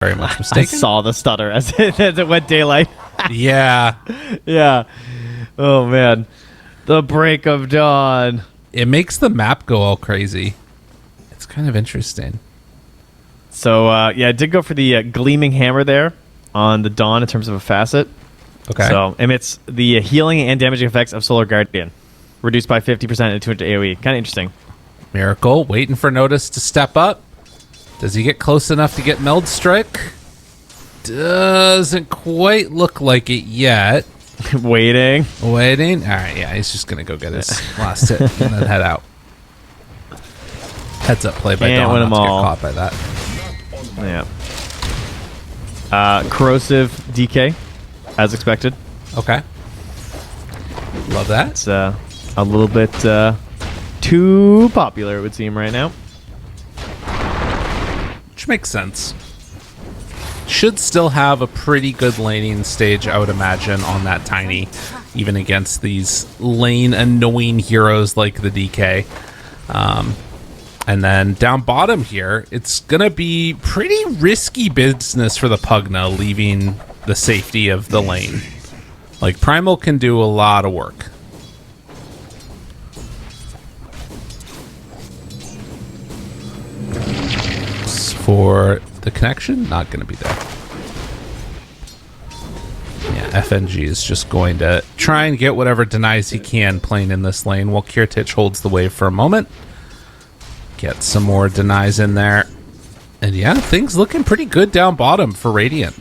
very much mistaken. I saw the stutter as it went daylight. Yeah. Yeah. Oh, man. The break of dawn. It makes the map go all crazy. It's kind of interesting. So, yeah, I did go for the gleaming hammer there on the dawn in terms of a facet. Okay. So, emits the healing and damaging effects of Solar Guardian. Reduced by 50% and 200 AoE. Kind of interesting. Miracle, waiting for Notice to step up. Does he get close enough to get Meld Strike? Doesn't quite look like it yet. Waiting. All right, yeah, he's just going to go get his last hit and then head out. Heads up play by Can't Dawn, win not them to get all. caught by that. Yeah. Corrosive DK, as expected. Okay. Love that. It's a little bit too popular, it would seem, right now. Which makes sense. Should still have a pretty good laning stage, I would imagine, on that tiny, even against these lane annoying heroes like the DK. And then down bottom here, it's going to be pretty risky business for the Pugna, leaving the safety of the lane. Like, Primal can do a lot of work. For the connection, not going to be there. Yeah, FNG is just going to try and get whatever denies he can playing in this lane while Kirtich holds the wave for a moment. Get some more denies in there. And yeah, things looking pretty good down bottom for Radiant.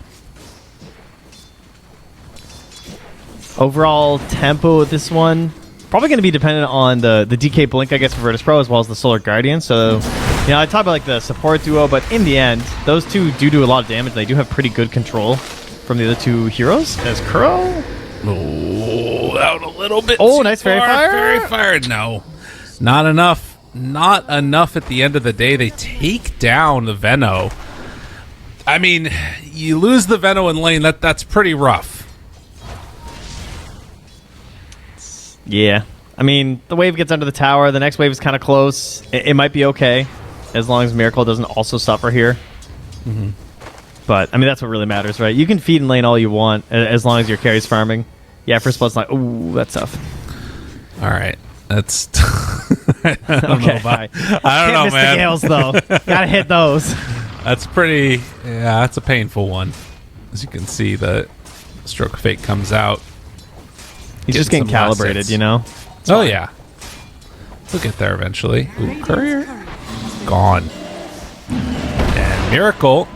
Overall tempo of this one, probably going to be dependent on the DK Blink, I guess, for Virtus Pro, as well as the Solar Guardian. So, you know, I talk about like the support duo, but in the end, those two do a lot of damage. They do have pretty good control from the other two heroes. As Kuro. Oh, out a little bit. Oh, nice fairy fire. Fairy fire. No, not enough. Not enough at the end of the day. They take down the Veno. I mean, you lose the Veno in lane. That's pretty rough. Yeah. I mean, the wave gets under the tower. The next wave is kind of close. It might be okay, as long as Miracle doesn't also suffer here. Mm-hmm. But, I mean, that's what really matters, right? You can feed in lane all you want, as long as your carry's farming. Yeah, first blood's like, ooh, that's tough. All right. That's... I don't know, Okay, I don't Can't know, miss man. the gales, though. Gotta hit those. That's pretty... Yeah, that's a painful one. As you can see, the Stroke of Fate comes out. He's just getting some last calibrated, hits. you know? It's Oh, fine. yeah. We'll get there eventually. Ooh, Courier. Gone. And Miracle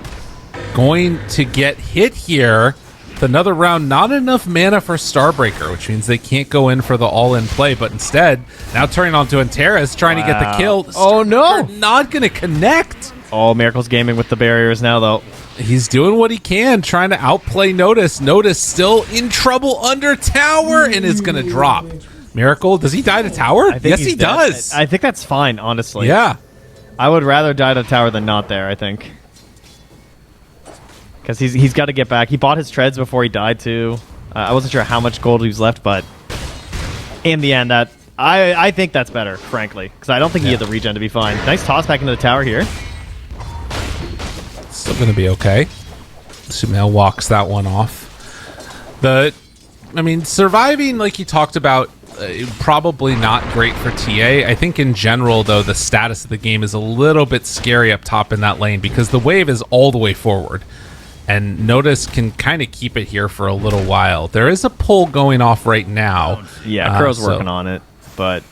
going to get hit here with another round. Not enough mana for Starbreaker, which means they can't go in for the all-in play, but instead, now turning on to Antares, trying to get the kill. Oh, no! Not going to connect. Oh, Miracle's gaming with the barriers now, though. He's doing what he can, trying to outplay Notice. Notice still in trouble under tower and is going to drop. Miracle, does he die to tower? I think Yes, he's he dead. does. I think that's fine, honestly. Yeah. I would rather die to tower than not there, I think. Because he's got to get back. He bought his treads before he died, too. I wasn't sure how much gold he was left, but in the end, I think that's better, frankly. Because I don't think he had the regen to be fine. Nice toss back into the tower here. Still going to be okay. Sumail walks that one off. I mean, surviving, like you talked about, probably not great for TA. I think in general, though, the status of the game is a little bit scary up top in that lane because the wave is all the way forward. And Notice can kind of keep it here for a little while. There is a pull going off right now. Yeah, Crow's working on it, but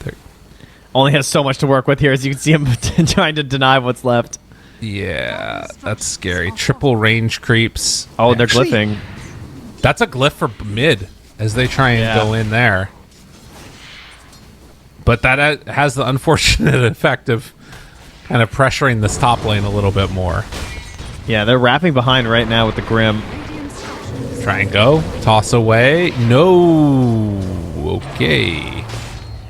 only has so much to work with here, as you can see him trying to deny what's left. Yeah, that's scary. Triple range creeps. Oh, they're Actually, glyphing. That's a glyph for mid as they try and go in there. But that has the unfortunate effect of kind of pressuring this top lane a little bit more. Yeah, they're wrapping behind right now with the Grim. Try and go. Toss away. No. Okay.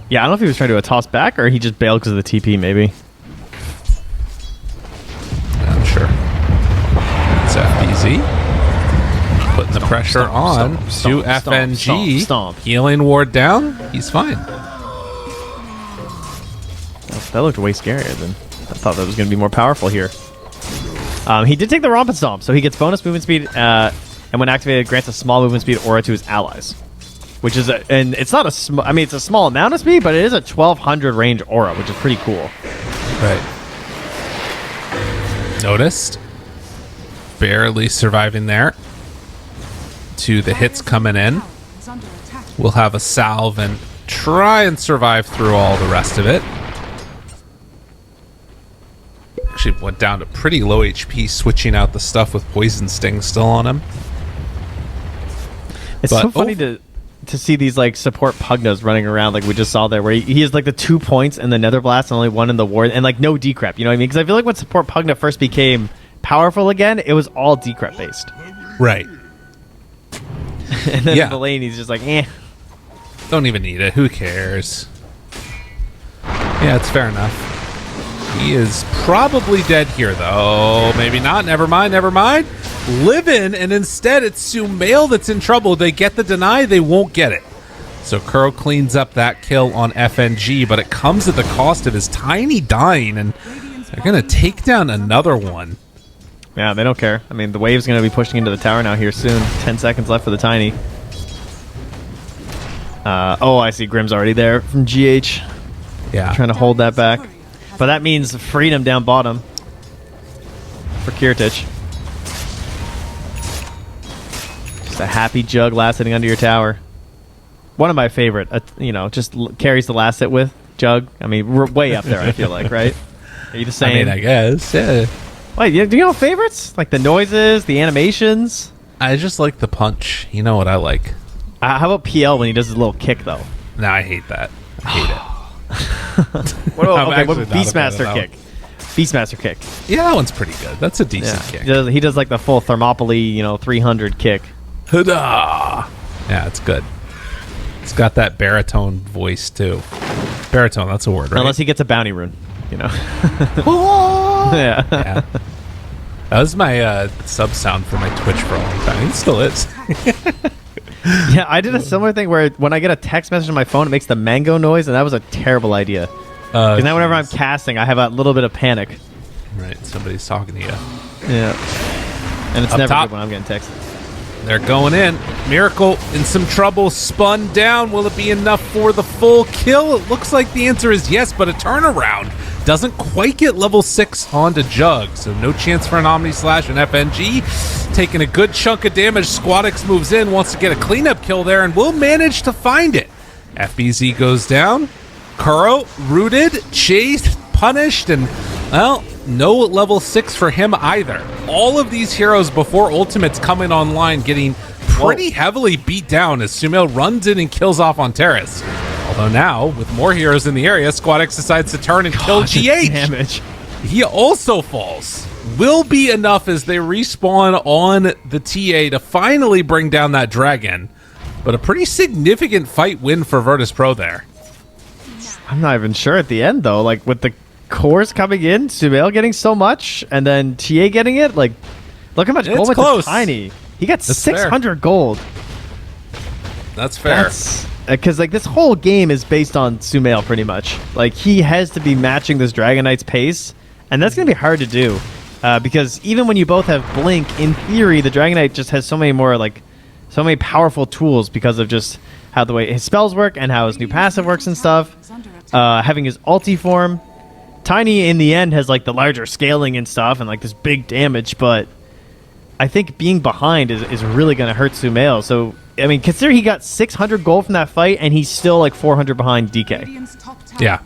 Yeah, I don't know if he was trying to do a toss back or he just bailed because of the TP, maybe. Not sure. It's FBZ. Putting the pressure on to FNG. Stomp. Healing ward down. He's fine. That looked way scarier than I thought that was going to be more powerful here. He did take the Romp and Stomp, so he gets bonus movement speed, and when activated, grants a small movement speed aura to his allies. Which is and it's not a I mean, it's a small amount of speed, but it is a 1200 range aura, which is pretty cool. Right. Noticed. Barely surviving there. To the hits coming in. We'll have a salve and try and survive through all the rest of it. Actually went down to pretty low HP, switching out the stuff with Poison Sting still on him. It's so funny to see these like support Pugnas running around like we just saw there, where he has like the 2 points in the Nether Blast and only 1 in the Ward, and like no decrep, you know what I mean? Because I feel like when support Pugna first became powerful again, it was all decrep based. Right. And then the lane, he's just like, eh. Don't even need it. Who cares? Yeah, it's fair enough. He is probably dead here, though. Maybe not. Never mind. Never mind. Living, and instead it's Sumail that's in trouble. They get the deny. They won't get it. So Kuro cleans up that kill on FNG, but it comes at the cost of his Tiny dying, and they're going to take down another one. Yeah, they don't care. I mean, the wave's going to be pushing into the tower now here soon. 10 seconds left for the Tiny. Oh, I see Grim's already there from GH. Yeah. Trying to hold that back. But that means freedom down bottom for Kirtich. Just a happy Jug last hitting under your tower. One of my favorite, you know, just carries the last hit with Jug. I mean, we're way up there, I feel like, right? Are you the same? I mean, I guess, yeah. Wait, do you know favorites? Like the noises, the animations? I just like the punch. You know what I like. How about PL when he does his little kick, though? No, I hate that. I hate it. What about Beastmaster kick? Beastmaster kick. Yeah, that one's pretty good. That's a decent kick. He does like the full Thermopylae, you know, 300 kick. Huda! Yeah, it's good. It's got that baritone voice, too. Baritone, that's a word, right? Unless he gets a bounty rune, you know. Yeah. That was my sub sound for my Twitch for a long time. It still is. Yeah, I did a similar thing where when I get a text message on my phone, it makes the mango noise, and that was a terrible idea. Because now whenever I'm casting, I have a little bit of panic. Right, somebody's talking to you. Yeah. And it's Up never top. good when I'm getting texted. They're going in. Miracle in some trouble, spun down. Will it be enough for the full kill? It looks like the answer is yes, but a turnaround doesn't quite get level 6 onto Jug, so no chance for an Omni Slash and FNG. Taking a good chunk of damage, Squadix moves in, wants to get a cleanup kill there, and will manage to find it. FBZ goes down. Kuro, rooted, chased, punished, and, well, no level 6 for him either. All of these heroes before ultimates coming online getting pretty heavily beat down as Sumail runs in and kills off on Terrace. Although now, with more heroes in the area, Squadix decides to turn and kill GH. Damage. He also falls. Will be enough as they respawn on the TA to finally bring down that dragon. But a pretty significant fight win for Virtus Pro there. I'm not even sure at the end, though. Like, with the cores coming in, Sumail getting so much, and then TA getting it, like, look how much gold went to Tiny. He got 600 gold. That's fair. Because, like, this whole game is based on Sumail, pretty much. Like, he has to be matching this Dragon Knight's pace, and that's going to be hard to do. Because even when you both have Blink, in theory, the Dragon Knight just has so many more, like, so many powerful tools because of just how the way his spells work and how his new passive works and stuff. Having his ulti form. Tiny, in the end, has, like, the larger scaling and stuff and, like, this big damage, but I think being behind is really going to hurt Sumail. So, I mean, consider he got 600 gold from that fight, and he's still, like, 400 behind DK. Yeah.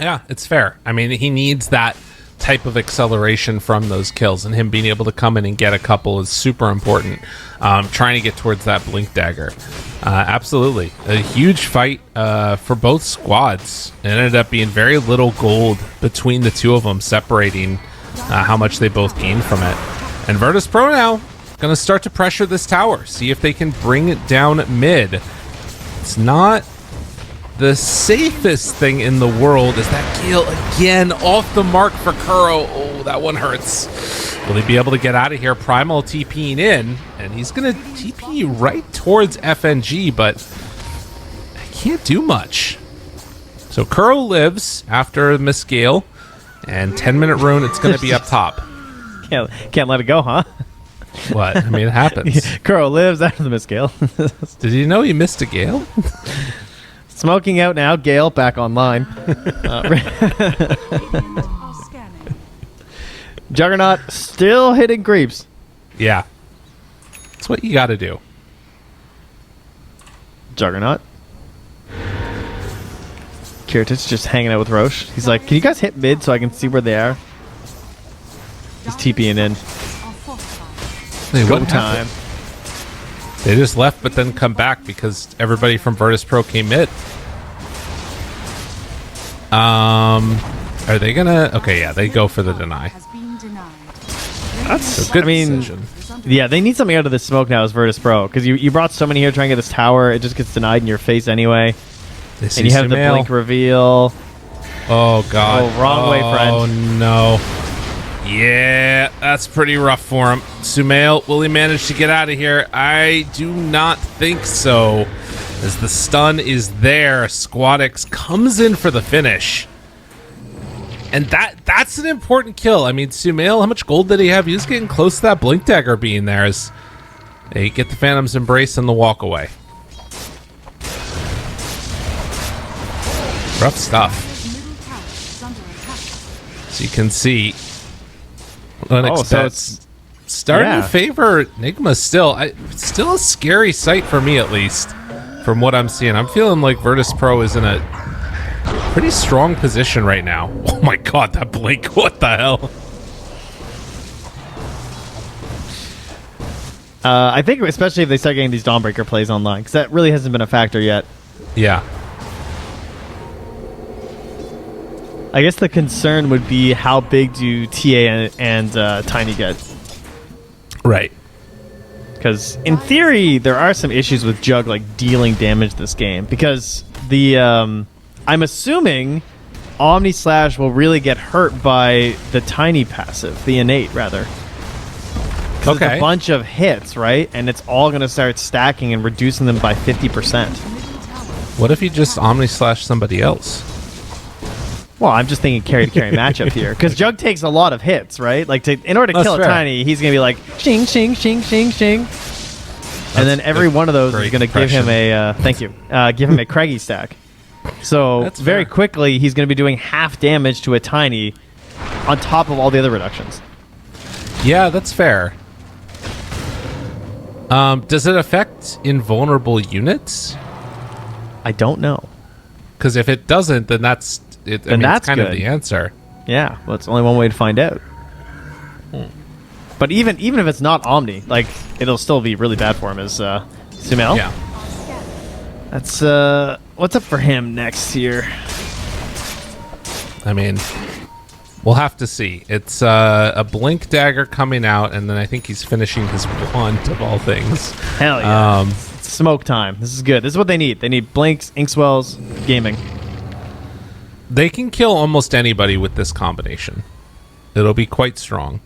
Yeah, it's fair. I mean, he needs that type of acceleration from those kills, and him being able to come in and get a couple is super important. Trying to get towards that Blink Dagger. Absolutely. A huge fight for both squads. It ended up being very little gold between the two of them, separating how much they both gained from it. And Virtus Pro now going to start to pressure this tower, see if they can bring it down mid. It's not the safest thing in the world. Is that Gale again off the mark for Kuro? Oh, that one hurts. Will he be able to get out of here? Primal TPing in, and he's going to TP right towards FNG, but he can't do much. So Kuro lives after Miss Gale, and 10-minute rune, it's going to be up top. Can't let it go, huh? What? I mean, it happens. Kuro lives after the miss Gale. Did you know he missed a Gale? Smoking out now. Gale back online. Juggernaut still hitting creeps. Yeah. That's what you got to do. Juggernaut. Kiritich just hanging out with Roche. He's like, can you guys hit mid so I can see where they are? He's TPing in. Hey, Go what time. happened? They just left but then come back because everybody from Virtus Pro came mid. Are they gonna... Okay, yeah, they go for the deny. That's a good I mean, decision. Yeah, they need something out of this smoke now as Virtus Pro. Because you brought so many here trying to get this tower. It just gets denied in your face anyway. And you have the blink reveal. Oh, God. Oh, wrong way, friend. Oh, no. Yeah, that's pretty rough for him. Sumail, will he manage to get out of here? I do not think so. As the stun is there, Squadix comes in for the finish. And that's an important kill. I mean, Sumail, how much gold did he have? He was getting close to that Blink Dagger being there as they get the Phantom's Embrace and the walk away. Rough stuff. So you can see so it's starting to favor Nigma still. Still a scary sight for me, at least, from what I'm seeing. I'm feeling like Virtus Pro is in a pretty strong position right now. Oh my God, that blink! What the hell? I think especially if they start getting these Dawnbreaker plays online, because that really hasn't been a factor yet. Yeah. I guess the concern would be how big do TA and Tiny get? Right. Because in theory, there are some issues with Jug like dealing damage this game. Because the I'm assuming Omni Slash will really get hurt by the Tiny passive, the innate rather. Because it's a bunch of hits, right? And it's all going to start stacking and reducing them by 50%. What if you just Omni Slash somebody else? Well, I'm just thinking carry-to-carry matchup here. Because Jug takes a lot of hits, right? Like, in order to kill a Tiny, he's going to be like, shing, shing, shing, shing, shing. And then every one of those is going to give him a, thank you, give him a Craigie stack. So, very quickly, he's going to be doing half damage to a Tiny on top of all the other reductions. Yeah, that's fair. Does it affect invulnerable units? I don't know. Because if it doesn't, then that's... That's kind of the answer. Yeah, well, it's only one way to find out. But even if it's not Omni, like it'll still be really bad for him as Sumail. Yeah. That's what's up for him next year. I mean, we'll have to see. It's a Blink Dagger coming out, and then I think he's finishing his wand of all things. Hell yeah! It's smoke time. This is good. This is what they need. They need Blinks, Inkswells, gaming. They can kill almost anybody with this combination. It'll be quite strong.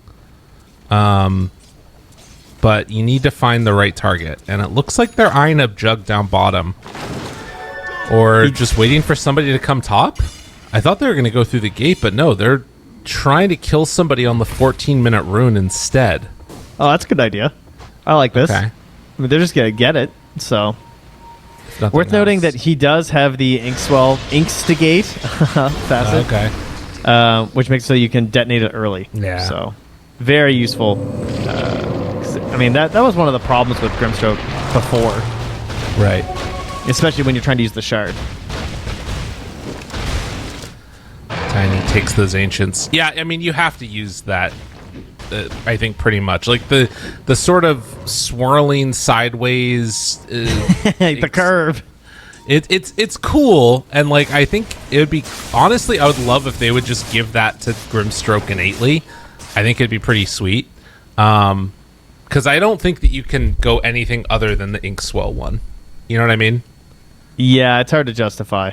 But you need to find the right target. And it looks like they're eyeing up Jug down bottom. Or just waiting for somebody to come top. I thought they were going to go through the gate, but no. They're trying to kill somebody on the 14-minute rune instead. Oh, that's a good idea. I like this. Okay. I mean, they're just going to get it, so... Worth noting that he does have the Inkstigate facet, which makes it so you can detonate it early. Yeah. So, very useful. I mean, that was one of the problems with Grimstroke before. Right. Especially when you're trying to use the shard. Tiny takes those ancients. Yeah, I mean, you have to use that. I think pretty much like the sort of swirling sideways the curve. It's cool, and like I think it would be honestly I would love if they would just give that to Grimstroke innately. I think it'd be pretty sweet, because I don't think that you can go anything other than the Inkswell one. You know what I mean? Yeah, it's hard to justify.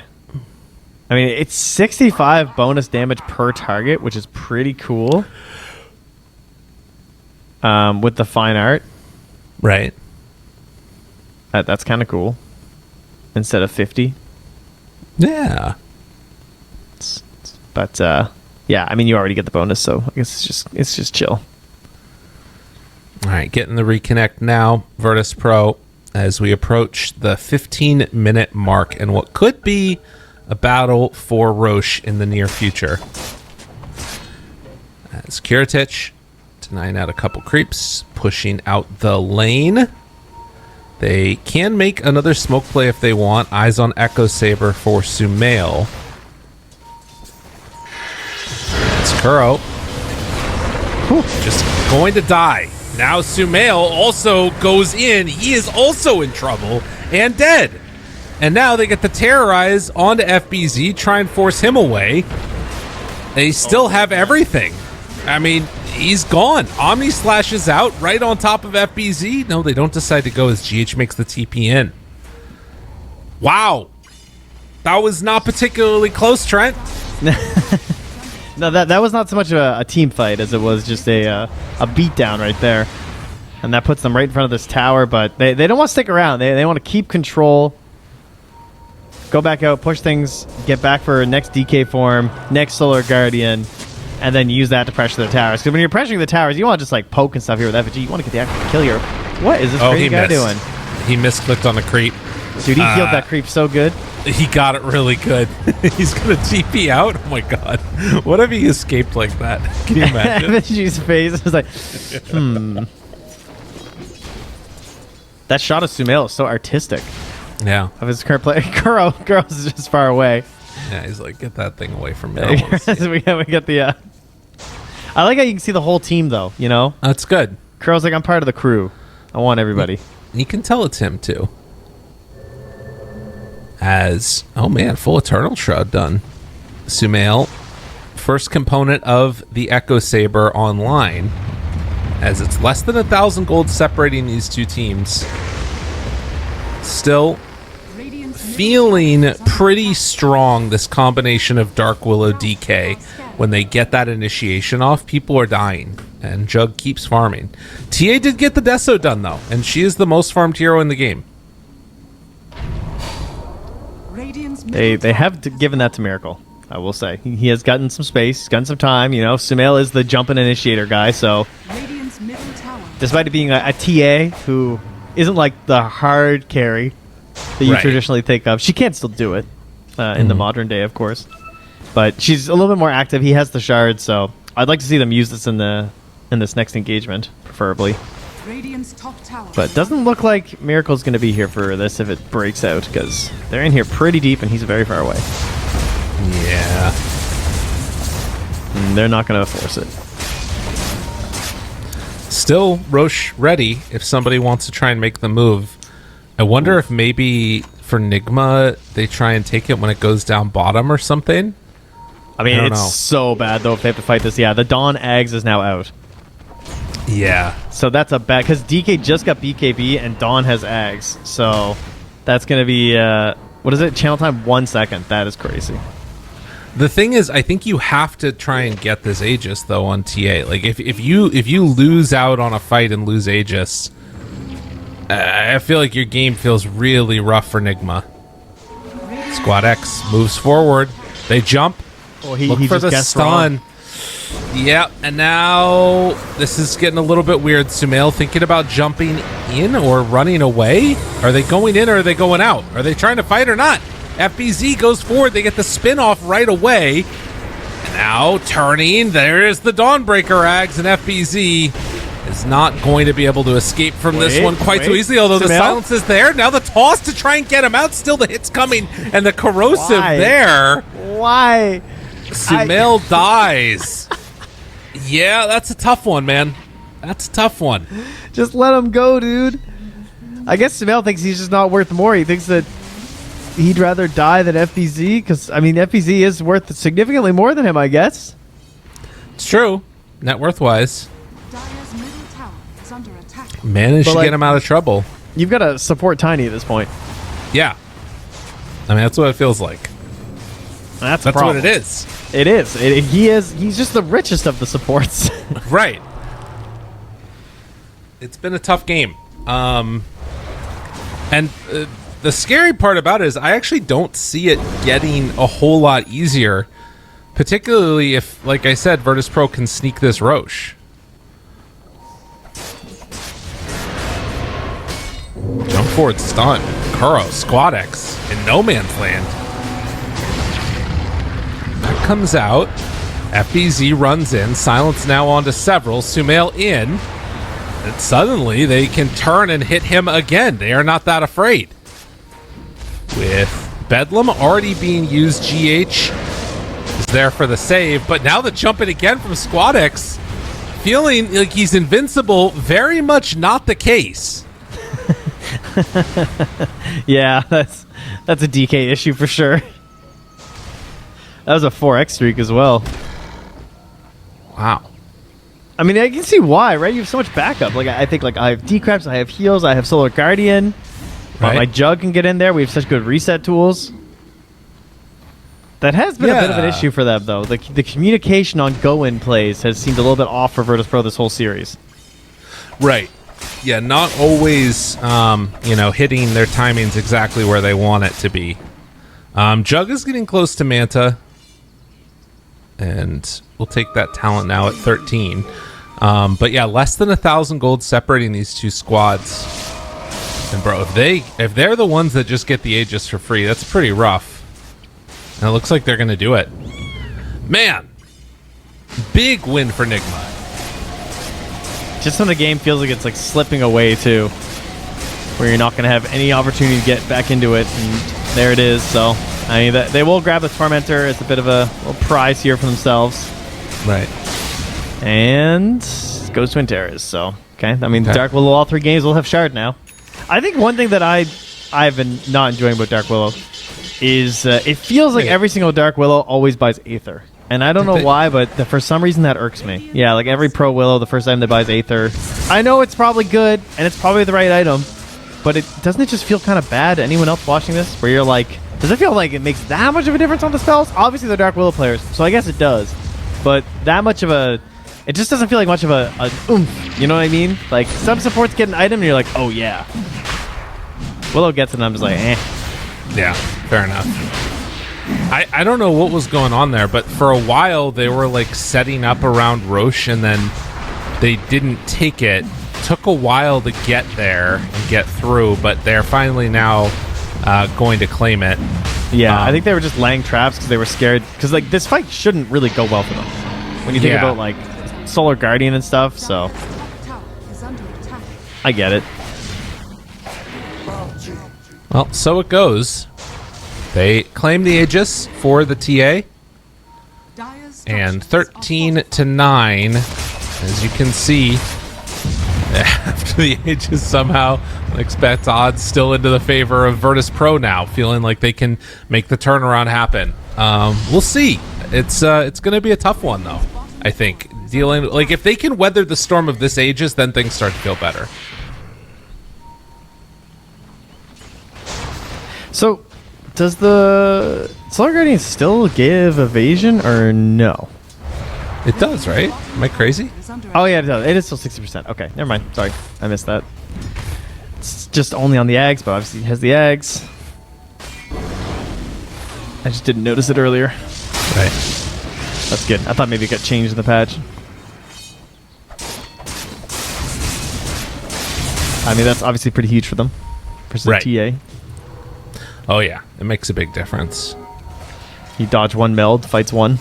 I mean, it's 65 bonus damage per target, which is pretty cool. With the fine art. Right. That's kind of cool. Instead of 50. Yeah. But, yeah, I mean, you already get the bonus, so I guess it's just chill. All right, getting the reconnect now, Virtus Pro, as we approach the 15-minute mark and what could be a battle for Roche in the near future. As Kiritich denying out a couple creeps, pushing out the lane. They can make another smoke play if they want. Eyes on Echo Saber for Sumail. It's Kuro. Just going to die. Now Sumail also goes in. He is also in trouble and dead. And now they get to terrorize onto FBZ, try and force him away. They still have everything. I mean, he's gone. Omni slashes out right on top of FBZ. No, they don't decide to go as GH makes the TP in. Wow. That was not particularly close, Trent. No, that was not so much a team fight as it was just a beatdown right there. And that puts them right in front of this tower, but they don't want to stick around. They want to keep control. Go back out, push things, get back for next DK form, next Solar Guardian, and then use that to pressure the towers. Because when you're pressuring the towers, you want to just like poke and stuff here with FG. You want to get the actual kill here. What is this crazy guy doing? He misclicked on the creep. Dude, he healed that creep so good. He got it really good. He's going to TP out? Oh my god. What if he escaped like that? Can you imagine? FG's face was like, That shot of Sumail is so artistic. Yeah. Of his current play. Kuro's just far away. Yeah, he's like, get that thing away from me. I wanna see it. we get the... I like how you can see the whole team, though, you know? That's good. Kuro's like, I'm part of the crew. I want everybody. You can tell it's him, too. As, oh man, full Eternal Shroud done. Sumail, first component of the Echo Saber online, as it's less than 1,000 gold separating these two teams. Still feeling pretty strong, this combination of Dark Willow DK. When they get that initiation off, people are dying, and Jug keeps farming. TA did get the Deso done, though, and she is the most farmed hero in the game. They have given that to Miracle, I will say. He has gotten some space, he's gotten some time. You know, Sumail is the jump and initiator guy, so despite it being a TA who isn't like the hard carry that you traditionally think of, she can still do it in the modern day, of course. But she's a little bit more active. He has the shard, so I'd like to see them use this in this next engagement, preferably. But it doesn't look like Miracle's going to be here for this if it breaks out, because they're in here pretty deep and he's very far away. Yeah. And they're not going to force it. Still, Roche ready if somebody wants to try and make the move. I wonder if maybe for Nigma, they try and take it when it goes down bottom or something. I mean, it's so bad, though, if they have to fight this. Yeah, the Dawn Ags is now out. Yeah. So that's a bad... Because DK just got BKB and Dawn has Ags. So that's going to be... what is it? Channel time 1 second. That is crazy. The thing is, I think you have to try and get this Aegis, though, on TA. Like, if you lose out on a fight and lose Aegis, I feel like your game feels really rough for Nigma. Squad X moves forward. They jump. Well, Look he for just the stun. Yep, and now this is getting a little bit weird. Sumail thinking about jumping in or running away. Are they going in or are they going out? Are they trying to fight or not? FBZ goes forward. They get the spin off right away. And now turning. There is the Dawnbreaker Ags, and FBZ is not going to be able to escape from this one quite so easily, although the silence is there. Now the toss to try and get him out. Still the hit's coming, and the corrosive there. Why? Sumail dies. Yeah, that's a tough one, man. That's a tough one. Just let him go, dude. I guess Sumail thinks he's just not worth more. He thinks that he'd rather die than FBZ, because, I mean, FBZ is worth significantly more than him, I guess. It's true. Net worth-wise. Managed to get him out of trouble. You've got to support Tiny at this point. Yeah. I mean, that's what it feels like. That's what it is. It is. He's just the richest of the supports. Right. It's been a tough game. And the scary part about it is I actually don't see it getting a whole lot easier, particularly if, like I said, Virtus Pro can sneak this Roche. Jump forward stun. Kuro, Squad X in no man's land. That comes out. FBZ runs in. Silence now onto several. Sumail in. And suddenly they can turn and hit him again. They are not that afraid. With Bedlam already being used, GH is there for the save. But now the jump in again from Squad X. Feeling like he's invincible. Very much not the case. Yeah, that's a DK issue for sure. That was a 4x streak as well. Wow. I mean, I can see why, right? You have so much backup. Like, I think, like, I have Decraps, I have heals, I have Solar Guardian. Right. My Jug can get in there. We have such good reset tools. That has been a bit of an issue for them, though. The communication on go-in plays has seemed a little bit off for Virtus Pro this whole series. Right. Yeah, not always, hitting their timings exactly where they want it to be. Jug is getting close to Manta. And we'll take that talent now at 13. But yeah, less than 1,000 gold separating these two squads. And bro, if they're the ones that just get the Aegis for free, that's pretty rough. And it looks like they're gonna do it. Man, big win for Nigma. Just when the game feels like it's like slipping away too, where you're not going to have any opportunity to get back into it, and there it is. So I mean, they will grab the Tormentor as a bit of a little prize here for themselves, right? And it goes to Antares. So okay, I mean, Dark Willow, all 3 games will have Shard now. I think one thing that I've been not enjoying about Dark Willow is it feels like every single Dark Willow always buys Aether. And I don't know why, but for some reason that irks me. Yeah, like every Pro Willow, the first time they buys Aether. I know it's probably good, and it's probably the right item, but doesn't it just feel kind of bad to anyone else watching this? Where you're like, does it feel like it makes that much of a difference on the spells? Obviously, they're Dark Willow players, so I guess it does. But that much of a... It just doesn't feel like much of a oomph, you know what I mean? Like, some supports get an item, and you're like, oh yeah. Willow gets it, and I'm just like, eh. Yeah, fair enough. I don't know what was going on there, but for a while they were like setting up around Roche and then they didn't take it. Took a while to get there and get through, but they're finally now going to claim it. Yeah, I think they were just laying traps because they were scared. Because like this fight shouldn't really go well for them when you think about like Solar Guardian and stuff. So I get it. Well, so it goes. They claim the Aegis for the TA. And 13-9, as you can see, after the Aegis somehow expect odds still into the favor of Virtus Pro now, feeling like they can make the turnaround happen. We'll see. It's going to be a tough one, though, I think. Dealing like if they can weather the storm of this Aegis, then things start to feel better. So, does the Solar Guardian still give evasion or no? It does, right? Am I crazy? Oh yeah, it does. It is still 60%. Okay, never mind. Sorry, I missed that. It's just only on the Ags, but obviously it has the Ags. I just didn't notice it earlier. Right. That's good. I thought maybe it got changed in the patch. I mean, that's obviously pretty huge for them versus TA. Oh yeah, it makes a big difference. You dodge one meld, fights one.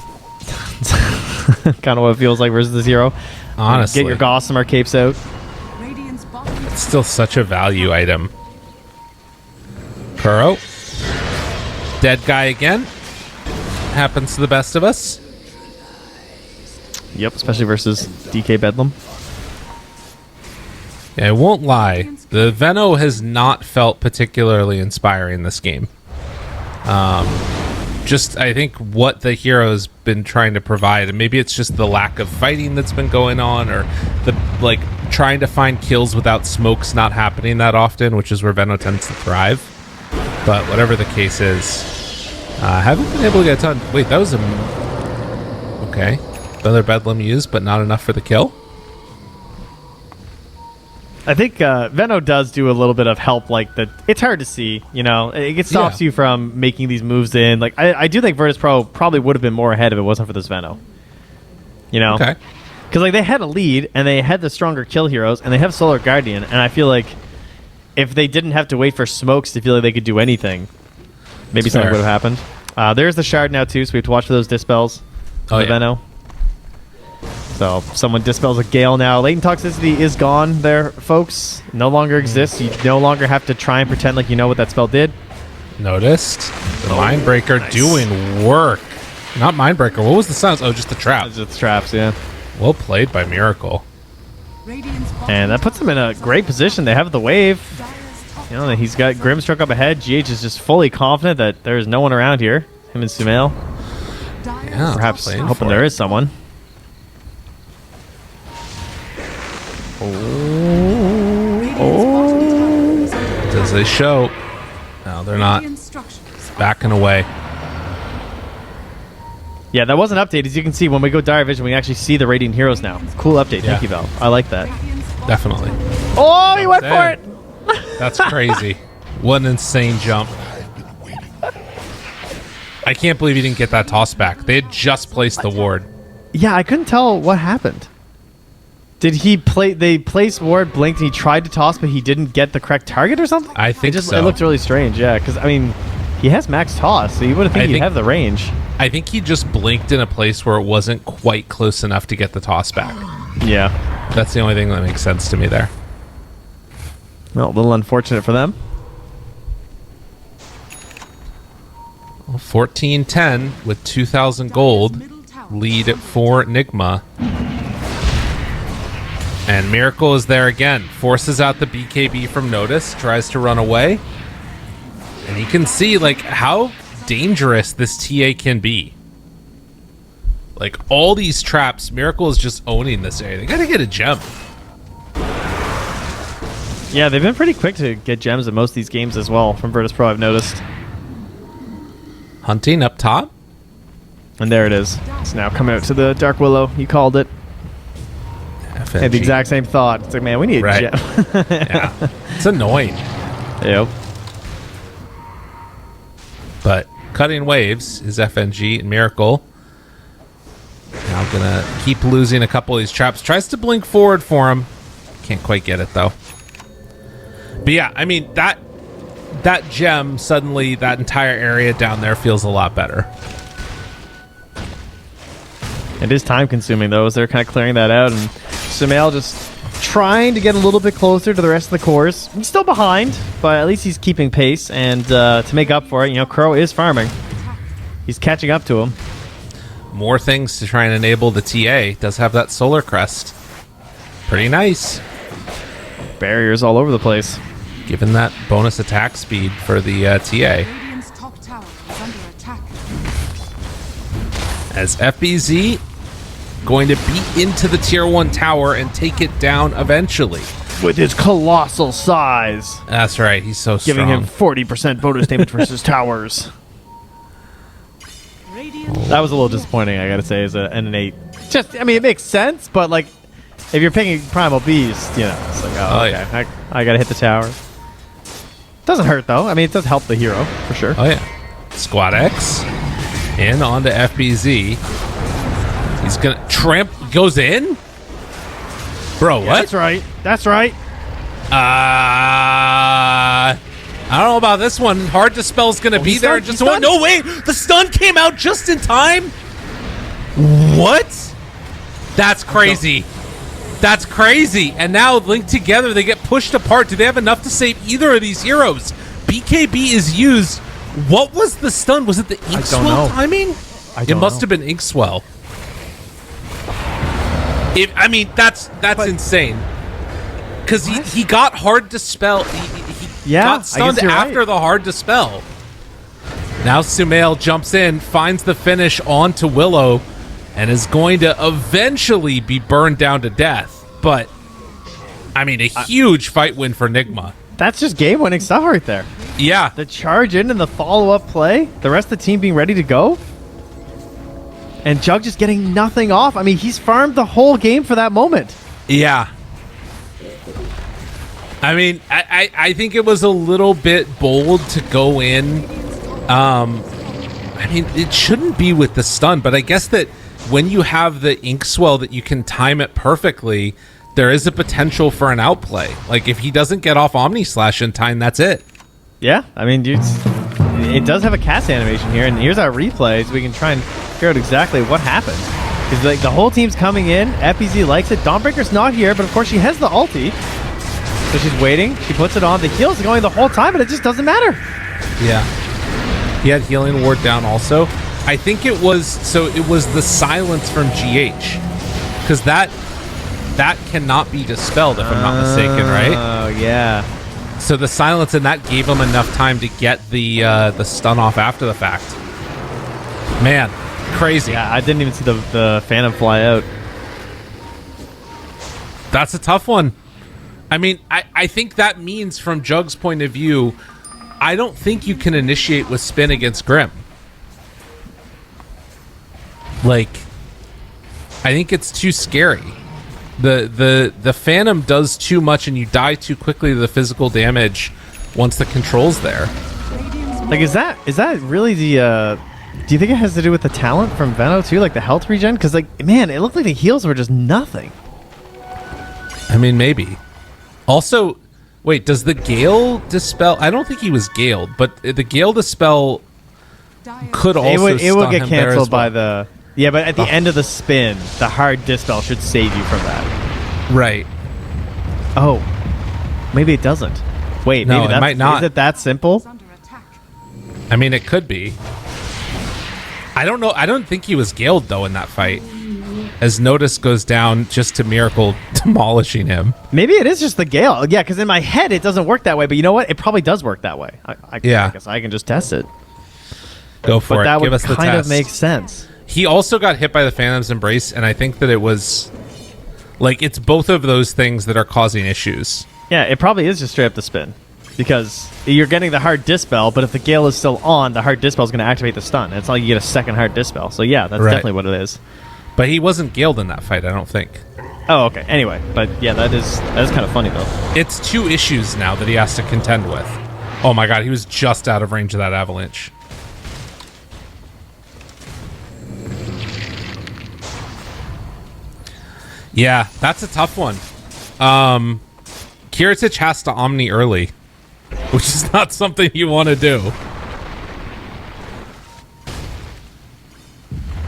Kind of what it feels like versus the 0. Honestly. Get your Gossamer capes out. It's still such a value item. Kuro. Dead guy again. Happens to the best of us. Yep, especially versus DK Bedlam. Yeah, I won't lie. The Veno has not felt particularly inspiring this game. Just, I think, what the hero's been trying to provide, and maybe it's just the lack of fighting that's been going on, or the like trying to find kills without smokes not happening that often, which is where Veno tends to thrive. But whatever the case is, haven't been able to get a ton. Wait, that was a... Okay. Another Bedlam used, but not enough for the kill? I think Veno does do a little bit of help, like that. It's hard to see, you know. It stops you from making these moves in. Like I do think Virtus Pro probably would have been more ahead if it wasn't for this Veno. You know, okay. Because like they had a lead and they had the stronger kill heroes and they have Solar Guardian, and I feel like if they didn't have to wait for smokes to feel like they could do anything, maybe That's something fair. would have happened. There's the shard now too, so we have to watch for those dispels. Oh, The yeah. Veno. So someone dispels a Gale now. Latent toxicity is gone there, folks. No longer exists. You no longer have to try and pretend like you know what that spell did. Noticed. The Mindbreaker nice. doing work. Not Mindbreaker. What was the sounds? Oh, just the trap. It's just traps, yeah. Well played by Miracle. And that puts him in a great position. They have the wave. You know, he's got Grimstroke up ahead. GH is just fully confident that there's no one around here. Him and Sumail. Yeah, Perhaps playing hoping for there it. is someone. Does they show? No, they're not. Backing away. Yeah, that was an update. As you can see, when we go Dire Vision, we actually see the Radiant Heroes now. Cool update. Yeah. Thank you, Val. I like that. Definitely. Oh, he went for Dang. it! That's crazy. What an insane jump. I can't believe he didn't get that toss back. They had just placed the ward. Yeah, I couldn't tell what happened. Did he play? They placed ward, blinked, and he tried to toss, but he didn't get the correct target or something? I think so. It looked really strange, yeah, because, I mean, he has max toss, so you would think he'd have the range. I think he just blinked in a place where it wasn't quite close enough to get the toss back. Yeah. That's the only thing that makes sense to me there. Well, a little unfortunate for them. Well, 14-10 with 2,000 gold. Lead for Nigma. And Miracle is there again. Forces out the BKB from Notice. Tries to run away. And you can see, like, how dangerous this TA can be. Like, all these traps, Miracle is just owning this area. They gotta get a gem. Yeah, they've been pretty quick to get gems in most of these games as well, from Virtus Pro, I've noticed. Hunting up top. And there it is. It's now come out to the Dark Willow. You called it. FNG. Had the exact same thought. It's like, man, we need a Right. gem. Yeah. It's annoying. Yep. But cutting waves is FNG and Miracle. Now gonna keep losing a couple of these traps. Tries to blink forward for him. Can't quite get it though. But yeah, I mean that gem suddenly, that entire area down there feels a lot better. It is time consuming though, as they're kind of clearing that out, and Sumail just trying to get a little bit closer to the rest of the cores. He's still behind, but at least he's keeping pace, and to make up for it, you know, Crow is farming. He's catching up to him. More things to try and enable the TA. Does have that solar crest. Pretty nice. Barriers all over the place. Given that bonus attack speed for the TA. Radiant's top tower is under attack. As FBZ going to beat into the tier 1 tower and take it down eventually. With his colossal size, That's right, he's so giving strong. him 40% bonus damage versus towers. Radiant That was a little disappointing, I gotta say, as an innate. Just, I mean, it makes sense, but like, if you're picking Primal Beast, you know, it's like, oh, Oh, okay, yeah. I gotta hit the tower. Doesn't hurt though. I mean, it does help the hero for sure. Oh yeah. Squad X in onto FBZ. He's gonna goes in? Bro, what? That's right. That's right. I don't know about this one. Hard Dispel's gonna be he's there. stunned, Just he's one. No way! The stun came out just in time. What? That's crazy. That's crazy. And now linked together, they get pushed apart. Do they have enough to save either of these heroes? BKB is used. What was the stun? Was it the know. Inkswell timing? I It don't must know. have been Inkswell. I mean, that's insane. Because he got Hard Dispel. He Yeah, I got guess stunned you're after right. the Hard Dispel. Now Sumail jumps in, finds the finish onto Willow, and is going to eventually be burned down to death. But, I mean, a huge fight win for Nigma. That's just game-winning stuff right there. Yeah. The charge in and the follow-up play, the rest of the team being ready to go, and Jug just getting nothing off. I mean, he's farmed the whole game for that moment. Yeah. I mean, I think it was a little bit bold to go in. I mean, it shouldn't be with the stun, but I guess that when you have the Inkswell that you can time it perfectly there is a potential for an outplay. Like, if he doesn't get off Omni Slash in time, that's it. Yeah, I mean, dude, it does have a cast animation here, and here's our replay, so we can try and figure out exactly what happened. Because like the whole team's coming in, FPZ likes it. Dawnbreaker's not here, but of course she has the ulti, so she's waiting. She puts it on. The heal's going the whole time, but it just doesn't matter. Yeah, he had healing ward down also. I think it was the silence from GH, because that cannot be dispelled if I'm not mistaken, right? Oh yeah. So the silence in that gave him enough time to get the stun off after the fact. Man, crazy. Yeah, I didn't even see the Phantom fly out. That's a tough one. I mean, I think that means from Jug's point of view, I don't think you can initiate with spin against Grim. Like, I think it's too scary. The Phantom does too much and you die too quickly to the physical damage once the control's there. Like, is that really the do you think it has to do with the talent from Veno too, like the health regen? Because like, man, it looked like the heals were just nothing. I mean, maybe. Also, wait, does the Gale dispel? I don't think he was Galed, but the Gale dispel could also it will get stun him there canceled as well. by the but at the end of the spin, the hard dispel should save you from that. Right. Oh, maybe it doesn't. Wait, No, maybe it might not. Is it that simple? Under attack. I mean, it could be. I don't know. I don't think he was Galed, though, in that fight. As Notice goes down just to Miracle demolishing him. Maybe it is just the Gale. Yeah, because in my head, it doesn't work that way. But you know what? It probably does work that way. I guess I can just test it. Go for But it. that Give would us the kind test. of make sense. He also got hit by the Phantom's Embrace, and I think that it was... Like, it's both of those things that are causing issues. Yeah, it probably is just straight up the spin. Because you're getting the hard dispel, but if the Gale is still on, the hard dispel is going to activate the stun. And it's not like you get a second hard dispel. So yeah, that's Right. definitely what it is. But he wasn't Galed in that fight, I don't think. Oh, okay. Anyway, but yeah, that is kind of funny though. It's two issues now that he has to contend with. Oh my god, he was just out of range of that avalanche. Yeah, that's a tough one. Kiritich has to Omni early, which is not something you want to do.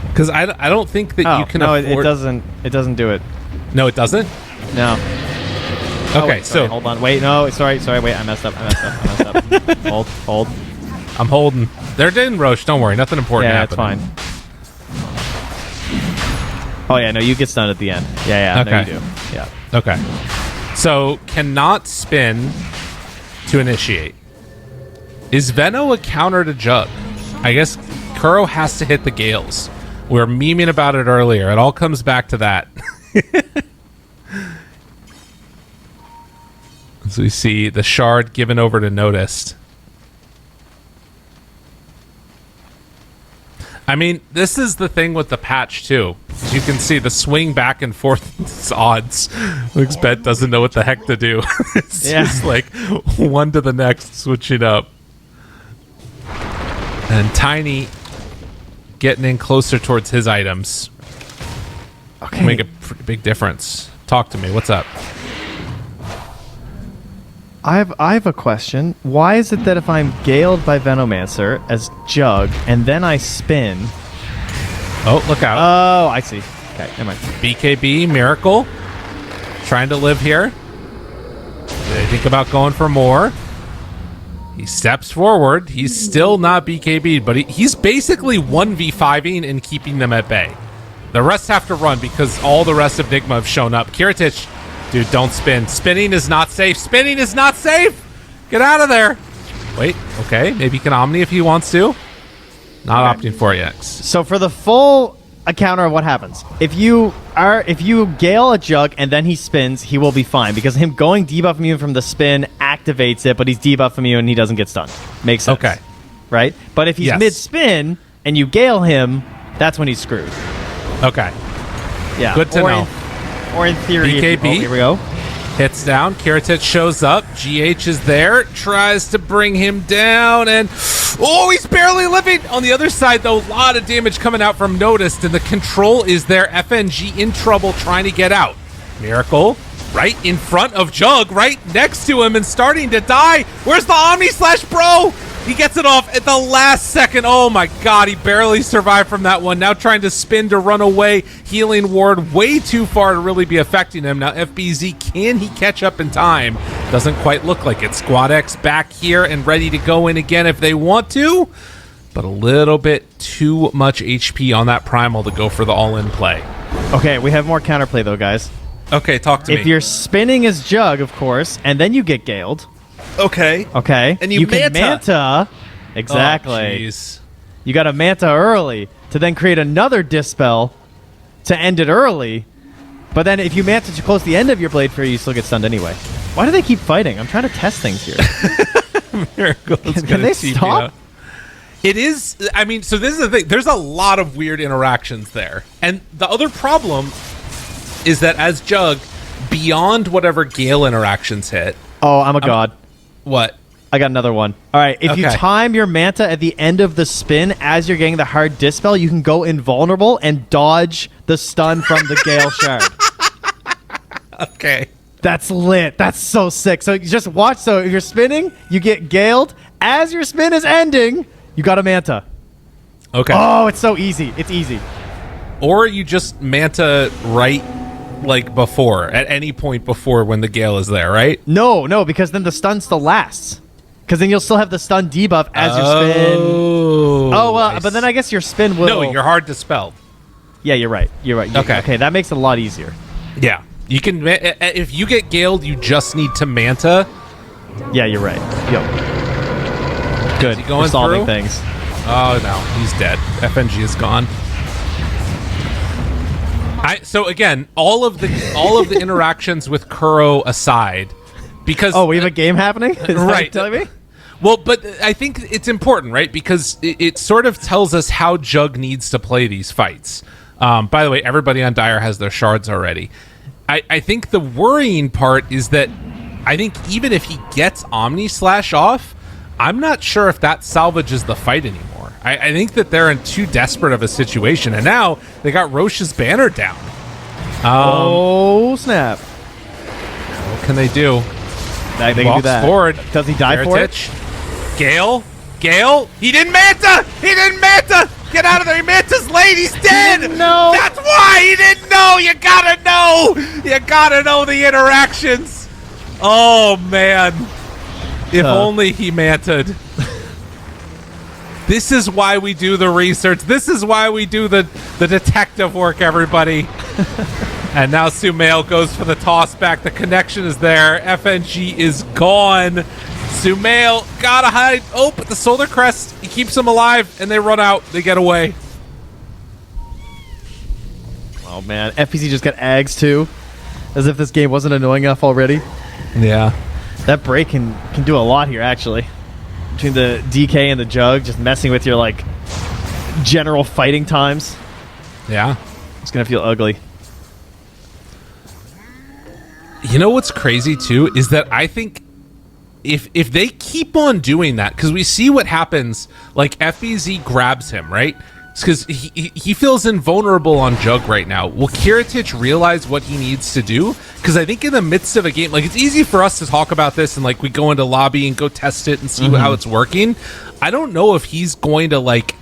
Because I don't think that you can afford... it doesn't. It doesn't do it. No, it doesn't? No. Okay, wait, sorry, so... hold on. Wait, no, sorry. Wait, I messed up. Hold. I'm holding. They're in Roche, don't worry. Nothing important Yeah, it's happening. fine. Oh yeah, no, you get stunned at the end. Yeah, Okay. no, you do. Yeah. Okay. So, cannot spin to initiate. Is Veno a counter to Jug? I guess Kuro has to hit the Gales. We were memeing about it earlier. It all comes back to that. So we see the shard given over to Noticed. I mean, this is the thing with the patch, too. As you can see, the swing back and forth is odds. Luke's bet doesn't know what the heck to do. It's just like one to the next, switching up. And Tiny getting in closer towards his items. Okay. Make a pretty big difference. Talk to me. What's up? I have a question. Why is it that if I'm Galed by Venomancer as Jug and then I spin... Oh, look out. Oh, I see. Okay, never mind. BKB, Miracle. Trying to live here. They think about going for more. He steps forward. He's still not BKB'd, but he's basically 1v5ing and keeping them at bay. The rest have to run because all the rest of Nigma have shown up. Kiritich, dude, don't spin. Spinning is not safe. Spinning is not safe. Get out of there. Wait, okay. Maybe he can Omni if he wants to. Not opting for it yet. So for the full counter of what happens, if you Gale a Jug and then he spins, he will be fine because him going debuff immune from the spin activates it, but he's debuff immune and he doesn't get stunned. Makes sense. Okay. Right? But if he's Yes. mid-spin and you Gale him, that's when he's screwed. Okay. Yeah. Good to know. Or in theory... BKB. Here we go. Hits down. Kiritich shows up. GH is there. Tries to bring him down. And, oh, he's barely living. On the other side, though, a lot of damage coming out from Noticed. And the control is there. FNG in trouble trying to get out. Miracle right in front of Jug, right next to him and starting to die. Where's the Omni Slash, bro? He gets it off at the last second. Oh my god, he barely survived from that one. Now trying to spin to run away. Healing ward way too far to really be affecting him. Now FBZ, can he catch up in time? Doesn't quite look like it. Squad X back here and ready to go in again if they want to. But a little bit too much HP on that Primal to go for the all-in play. Okay, we have more counterplay though, guys. Okay, talk to me. If you're spinning as Jug, of course, and then you get Galed. Okay. Okay. And you can Manta. Exactly. Oh, jeez. You got a Manta early to then create another Dispel to end it early. But then if you Manta to close the end of your Blade Fury, you still get stunned anyway. Why do they keep fighting? I'm trying to test things here. Can they stop? It is, I mean, so this is the thing. There's a lot of weird interactions there. And the other problem is that as Jug, beyond whatever Gale interactions hit. Oh, I'm a god. What? I got another one. All right, if you Okay. time your Manta at the end of the spin as you're getting the hard Dispel, you can go invulnerable and dodge the stun from the Gale Shard. Okay. That's lit. That's so sick. So you just watch. So if you're spinning, you get Galed. As your spin is ending, you got a Manta. Okay. Oh, it's so easy. It's easy. Or you just Manta right, like, before, at any point before when the Gale is there, right? No, because then the stun still lasts. Because then you'll still have the stun debuff as you spin. Oh, well, but then I guess your spin will... No, you're hard dispelled. Yeah, you're right. Okay, that makes it a lot easier. Yeah. You can, if you get Galed, you just need to Manta. Yeah, you're right. Yo. Good. Is he going We're solving through? things. Oh, no. He's dead. FNG is gone. So again, all of the interactions with Kuro aside, because we have a game happening. Is that right? Telling me. Well, but I think it's important, right? Because it sort of tells us how Jug needs to play these fights. By the way, everybody on Dire has their shards already. I think the worrying part is that I think even if he gets Omni Slash off, I'm not sure if that salvages the fight anymore. I think that they're in too desperate of a situation, and now they got Roche's banner down. Oh, snap. What can they do? They can do Walks that. forward. Does he die for it? Gale? He didn't Manta! Get out of there! He Manta's late! He's dead! No! That's why he didn't know! You gotta know the interactions! Oh, man. If only he Manta'd. This is why we do the research. This is why we do the detective work, everybody. And now Sumail goes for the toss back. The connection is there. FNG is gone. Sumail gotta hide. Oh, but the Solar Crest, he keeps them alive, and they run out. They get away. Oh, man. FPC just got Ags, too. As if this game wasn't annoying enough already. Yeah. That break can do a lot here, actually. Between the DK and the Jug, just messing with your, like, general fighting times. Yeah. It's going to feel ugly. You know what's crazy, too, is that I think if they keep on doing that, because we see what happens, like, FBZ grabs him, right? Because he feels invulnerable on Jug right now. Will Kiritich realize what he needs to do? Because I think in the midst of a game, like, it's easy for us to talk about this and, like, we go into lobby and go test it and see how it's working. I don't know if he's going to, like,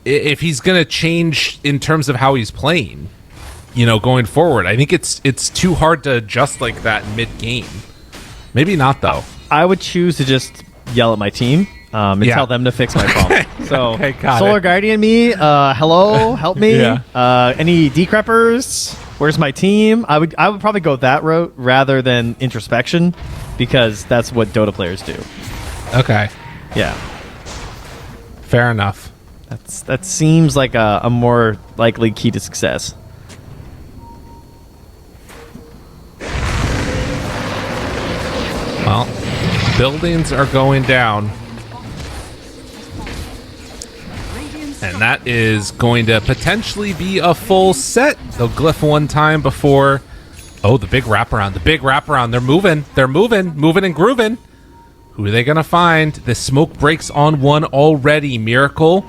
if he's going to change in terms of how he's playing, you know, going forward. I think it's too hard to adjust like that mid-game. Maybe not, though. I would choose to just yell at my team and tell them to fix my problem. So, Solar Guardian me, hello, help me. Any decreppers? Where's my team? I would probably go that route rather than introspection, because that's what Dota players do. Okay. Yeah. Fair enough. That seems like a more likely key to success. Well, buildings are going down. And that is going to potentially be a full set. They'll glyph one time before... Oh, the big wraparound. They're moving and grooving. Who are they going to find? The smoke breaks on one already. Miracle.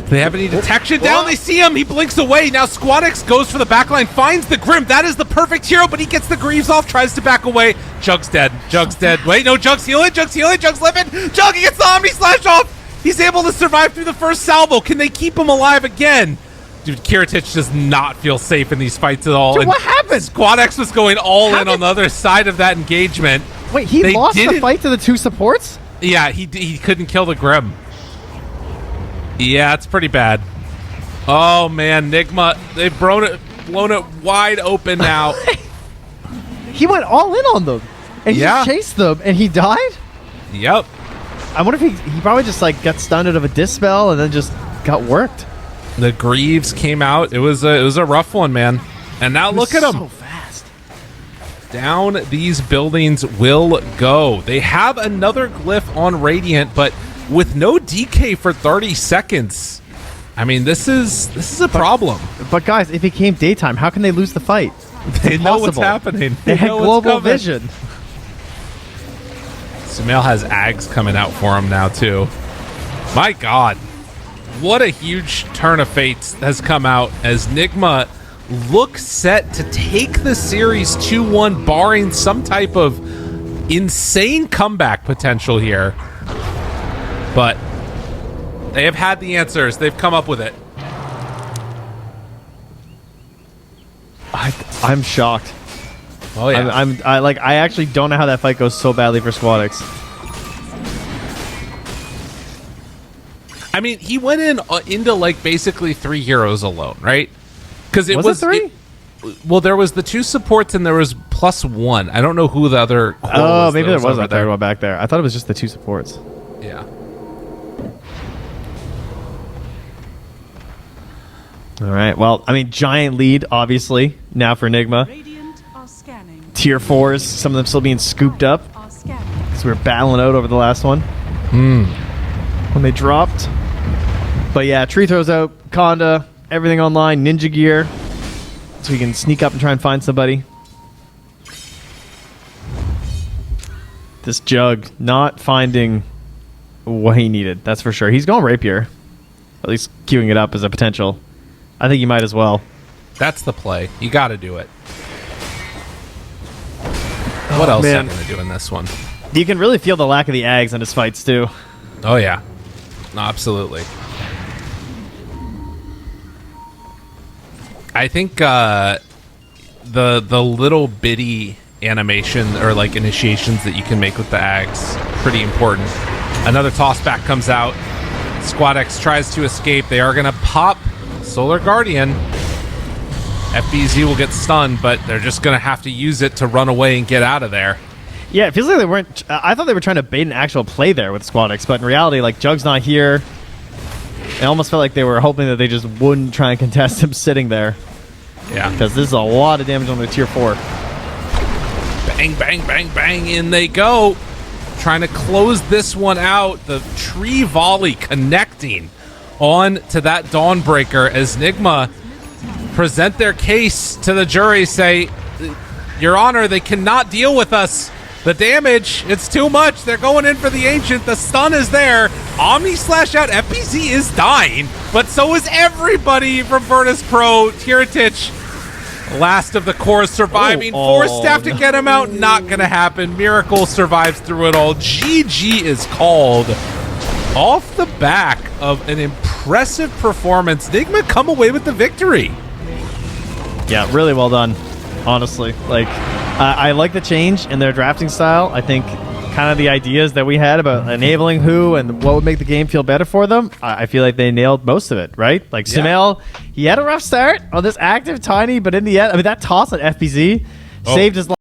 They have any detection down. They see him. He blinks away. Now Squad X goes for the backline, finds the Grim. That is the perfect hero, but he gets the Greaves off, tries to back away. Jug's dead. Jug's dead. Wait, no, Jug's healing. Jug's healing. Jug's living. Jug, he gets the Omni Slash off. He's able to survive through the first salvo. Can they keep him alive again? Dude, Kiritich does not feel safe in these fights at all. Dude, what happened? Squad X was going all in on the other side of that engagement. Wait, he lost the fight to the 2 supports? Yeah, he couldn't kill the Grim. Yeah, it's pretty bad. Oh man, Nigma, they've blown it wide open now. He went all in on them, and he just chased them, and he died. Yep. I wonder if he probably just like got stunned out of a dispel and then just got worked. The Greaves came out. It was a rough one, man. And now look at him. So fast. Down these buildings will go. They have another glyph on Radiant, but with no DK for 30 seconds. I mean, this is a problem. But guys, it became daytime. How can they lose the fight? They know what's happening. They had global vision. Sumail has Ags coming out for him now, too. My God. What a huge turn of fate has come out as Nigma looks set to take the series 2-1, barring some type of insane comeback potential here. But they have had the answers. They've come up with it. I'm shocked. Oh yeah. I actually don't know how that fight goes so badly for Squad X. I mean, he went into like basically 3 heroes alone, right? Because it was 3. Well, there was the 2 supports and there was +1. I don't know who the other. Oh, maybe there was a third one back there. I thought it was just the 2 supports. Yeah. All right. Well, I mean, giant lead, obviously, now for Nigma. Radiant are scanning. Tier 4s, some of them still being scooped up. Are scanning. Because we were battling out over the last one. When they dropped. But yeah, tree throws out, Conda, everything online, ninja gear. So we can sneak up and try and find somebody. This Jug not finding what he needed, that's for sure. He's going Rapier. At least queuing it up as a potential. I think he might as well. That's the play. You got to do it. What else am I going to do in this one? You can really feel the lack of the Ags in his fights, too. Oh, yeah. No, absolutely. I think the little bitty animation or like initiations that you can make with the Ags, pretty important. Another toss back comes out. Squad X tries to escape. They are going to pop Solar Guardian. FBZ will get stunned, but they're just going to have to use it to run away and get out of there. Yeah, it feels like they weren't... I thought they were trying to bait an actual play there with Squad X, but in reality, like, Jug's not here. It almost felt like they were hoping that they just wouldn't try and contest him sitting there. Yeah. Because this is a lot of damage on the tier 4. Bang, bang, bang, bang, in they go. Trying to close this one out. The tree volley connecting on to that Dawnbreaker as Nigma present their case to the jury, say, Your Honor, they cannot deal with us. The damage, it's too much. They're going in for the Ancient. The stun is there. Omni Slash out. FBZ is dying, but so is everybody from Virtus Pro. Kiritich, last of the core, surviving. Force staff to get him out. Not going to happen. Miracle survives through it all. GG is called off the back of an impressive performance. Nigma come away with the victory. Yeah, really well done, honestly. Like, I like the change in their drafting style. I think kind of the ideas that we had about enabling who and what would make the game feel better for them, I feel like they nailed most of it, right? Like, Sumail, he had a rough start on this active Tiny, but in the end, I mean, that toss at FBZ saved his life.